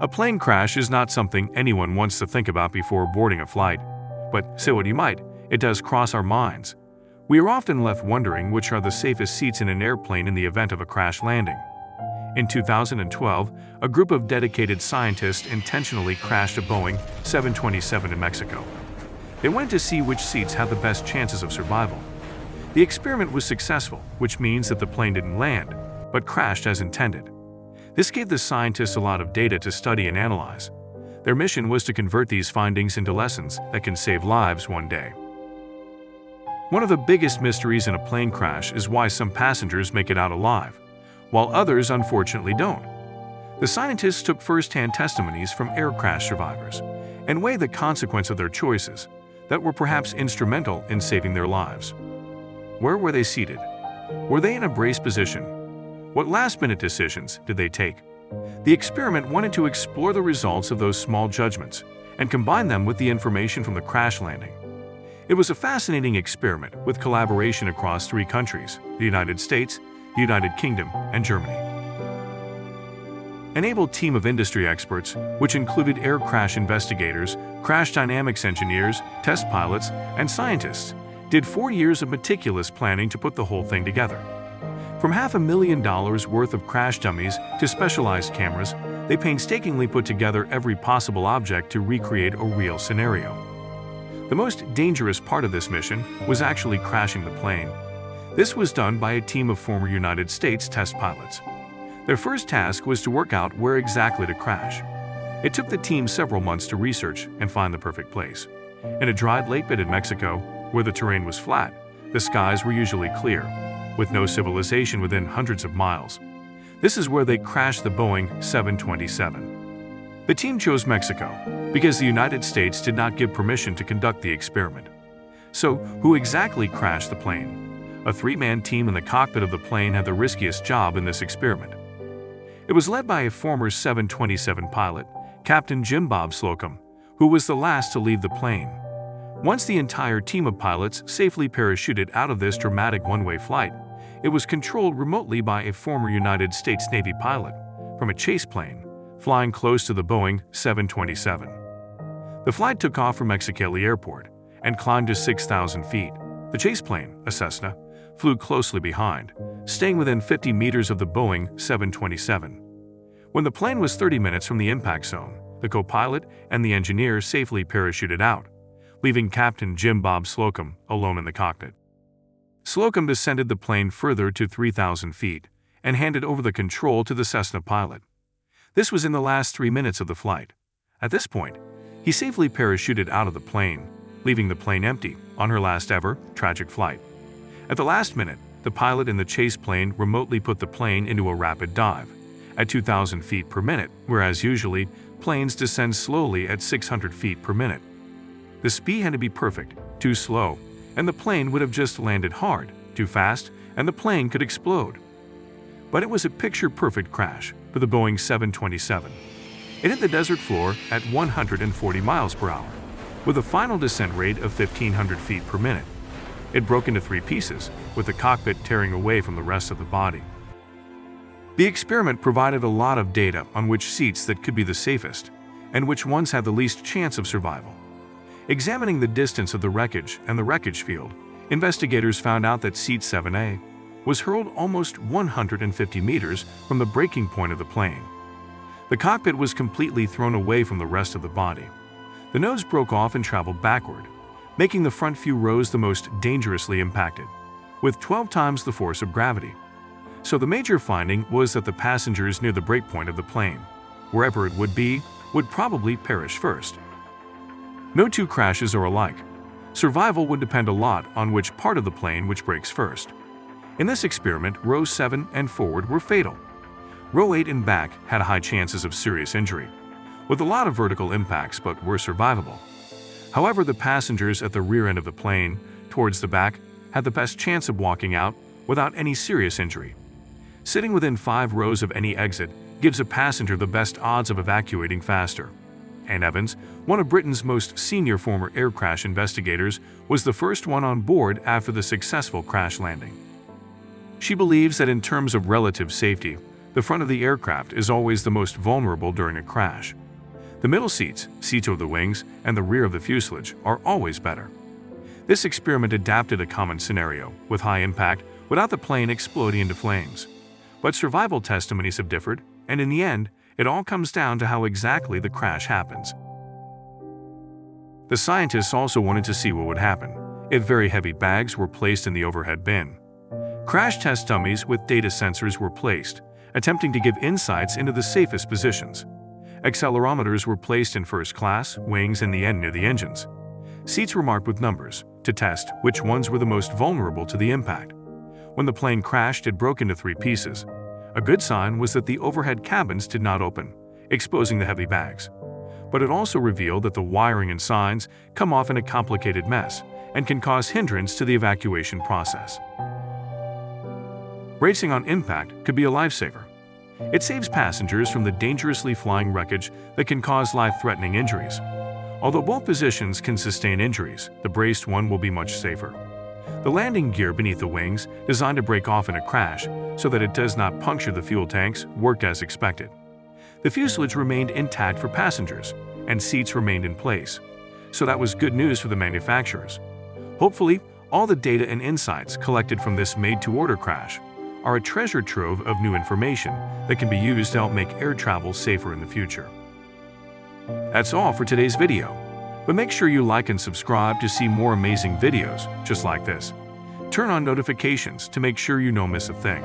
A plane crash is not something anyone wants to think about before boarding a flight. But, say what you might, it does cross our minds. We are often left wondering which are the safest seats in an airplane in the event of a crash landing. In 2012, a group of dedicated scientists intentionally crashed a Boeing 727 in Mexico. They wanted to see which seats had the best chances of survival. The experiment was successful, which means that the plane didn't land, but crashed as intended. This gave the scientists a lot of data to study and analyze. Their mission was to convert these findings into lessons that can save lives one day. One of the biggest mysteries in a plane crash is why some passengers make it out alive, while others unfortunately don't. The scientists took first-hand testimonies from air crash survivors and weighed the consequence of their choices that were perhaps instrumental in saving their lives. Where were they seated? Were they in a brace position? What last-minute decisions did they take? The experiment wanted to explore the results of those small judgments and combine them with the information from the crash landing. It was a fascinating experiment with collaboration across 3 countries: the United States, the United Kingdom, and Germany. An able team of industry experts, which included air crash investigators, crash dynamics engineers, test pilots, and scientists, did 4 years of meticulous planning to put the whole thing together. From $500,000 worth of crash dummies to specialized cameras, they painstakingly put together every possible object to recreate a real scenario. The most dangerous part of this mission was actually crashing the plane. This was done by a team of former United States test pilots. Their first task was to work out where exactly to crash. It took the team several months to research and find the perfect place. In a dry lake bed in Mexico, where the terrain was flat, the skies were usually clear, with no civilization within hundreds of miles. This is where they crashed the Boeing 727. The team chose Mexico because the United States did not give permission to conduct the experiment. So, who exactly crashed the plane? A 3-man team in the cockpit of the plane had the riskiest job in this experiment. It was led by a former 727 pilot, Captain Jim Bob Slocum, who was the last to leave the plane. Once the entire team of pilots safely parachuted out of this dramatic one-way flight, it was controlled remotely by a former United States Navy pilot from a chase plane, flying close to the Boeing 727. The flight took off from Mexicali Airport and climbed to 6,000 feet. The chase plane, a Cessna, flew closely behind, staying within 50 meters of the Boeing 727. When the plane was 30 minutes from the impact zone, the co-pilot and the engineer safely parachuted out, leaving Captain Jim Bob Slocum alone in the cockpit. Slocum descended the plane further to 3,000 feet and handed over the control to the Cessna pilot. This was in the last 3 minutes of the flight. At this point, he safely parachuted out of the plane, leaving the plane empty on her last ever tragic flight. At the last minute, the pilot in the chase plane remotely put the plane into a rapid dive at 2,000 feet per minute, whereas usually planes descend slowly at 600 feet per minute. The speed had to be perfect, too slow, and the plane would have just landed hard, too fast, and the plane could explode. But it was a picture-perfect crash for the Boeing 727. It hit the desert floor at 140 miles per hour, with a final descent rate of 1,500 feet per minute. It broke into 3 pieces, with the cockpit tearing away from the rest of the body. The experiment provided a lot of data on which seats that could be the safest, and which ones had the least chance of survival. Examining the distance of the wreckage and the wreckage field, investigators found out that seat 7A was hurled almost 150 meters from the breaking point of the plane. The cockpit was completely thrown away from the rest of the body. The nose broke off and traveled backward, making the front few rows the most dangerously impacted, with 12 times the force of gravity. So the major finding was that the passengers near the breakpoint of the plane, wherever it would be, would probably perish first. No 2 crashes are alike. Survival would depend a lot on which part of the plane which breaks first. In this experiment, row 7 and forward were fatal. Row 8 and back had high chances of serious injury, with a lot of vertical impacts but were survivable. However, the passengers at the rear end of the plane, towards the back, had the best chance of walking out without any serious injury. Sitting within 5 rows of any exit gives a passenger the best odds of evacuating faster. Anne Evans, one of Britain's most senior former air crash investigators, was the first one on board after the successful crash landing. She believes that in terms of relative safety, The front of the aircraft is always the most vulnerable during a crash. The middle seats, seats over the wings, and the rear of the fuselage are always better. This experiment adapted a common scenario, with high impact, without the plane exploding into flames. But survival testimonies have differed, and in the end, it all comes down to how exactly the crash happens. The scientists also wanted to see what would happen if very heavy bags were placed in the overhead bin. Crash test dummies with data sensors were placed, attempting to give insights into the safest positions. Accelerometers were placed in first class, wings, and the end near the engines. Seats were marked with numbers to test which ones were the most vulnerable to the impact. When the plane crashed, it broke into 3 pieces. A good sign was that the overhead cabins did not open, exposing the heavy bags. But it also revealed that the wiring and signs come off in a complicated mess and can cause hindrance to the evacuation process. Bracing on impact could be a lifesaver. It saves passengers from the dangerously flying wreckage that can cause life-threatening injuries. Although both positions can sustain injuries, the braced one will be much safer. The landing gear beneath the wings, designed to break off in a crash so that it does not puncture the fuel tanks, worked as expected. The fuselage remained intact for passengers, and seats remained in place. So that was good news for the manufacturers. Hopefully, all the data and insights collected from this made-to-order crash are a treasure trove of new information that can be used to help make air travel safer in the future. That's all for today's video, but make sure you like and subscribe to see more amazing videos just like this. Turn on notifications to make sure you don't miss a thing.